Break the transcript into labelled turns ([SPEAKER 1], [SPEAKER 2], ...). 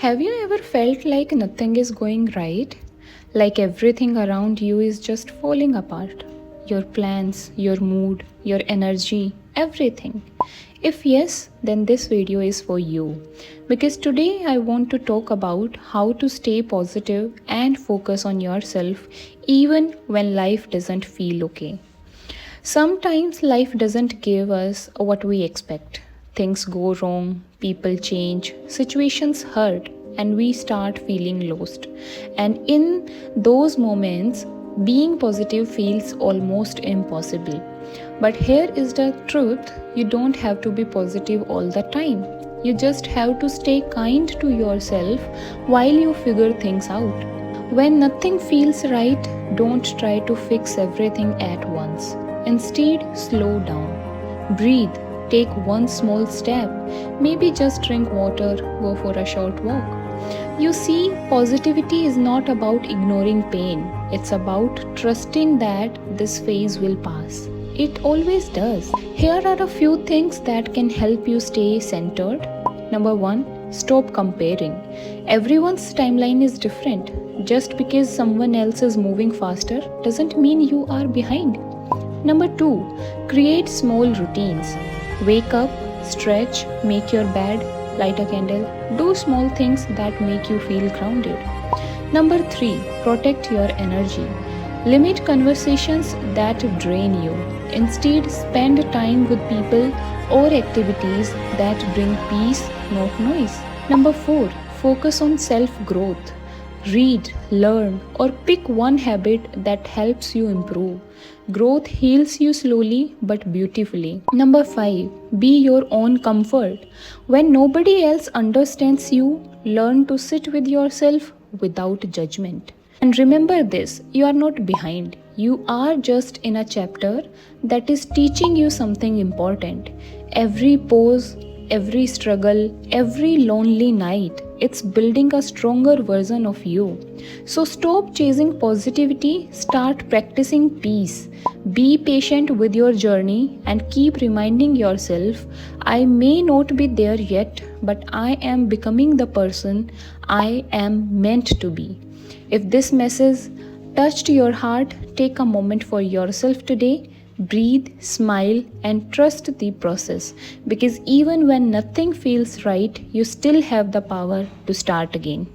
[SPEAKER 1] Have you ever felt like nothing is going right? Like everything around you is just falling apart? Your plans, your mood, your energy, everything. If yes, then this video is for you. Because today I want to talk about how to stay positive and focus on yourself even when life doesn't feel okay. Sometimes life doesn't give us what we expect. Things go wrong, people change, situations hurt, and we start feeling lost. And in those moments, being positive feels almost impossible. But here is the truth, you don't have to be positive all the time. You just have to stay kind to yourself while you figure things out. When nothing feels right, don't try to fix everything at once. Instead, slow down. Breathe. Take one small step. Maybe just drink water, go for a short walk. You see, positivity is not about ignoring pain. It's about trusting that this phase will pass. It always does. Here are a few things that can help you stay centered. Number 1, stop comparing. Everyone's timeline is different. Just because someone else is moving faster doesn't mean you are behind. Number 2, create small routines. Wake up, stretch, make your bed, light a candle. Do small things that make you feel grounded. Number 3, protect your energy. Limit conversations that drain you. Instead, spend time with people or activities that bring peace, not noise. Number 4, focus on self-growth. Read, learn, or pick one habit that helps you improve. Growth heals you slowly but beautifully. Number 5, be your own comfort. When nobody else understands you, learn to sit with yourself without judgment. And remember this, you are not behind. You are just in a chapter that is teaching you something important. Every pause, every struggle, every lonely night, it's building a stronger version of you. So stop chasing positivity, start practicing peace. Be patient with your journey and keep reminding yourself, I may not be there yet, but I am becoming the person I am meant to be. If this message touched your heart, take a moment for yourself today. Breathe, smile, and trust the process. Because even when nothing feels right, you still have the power to start again.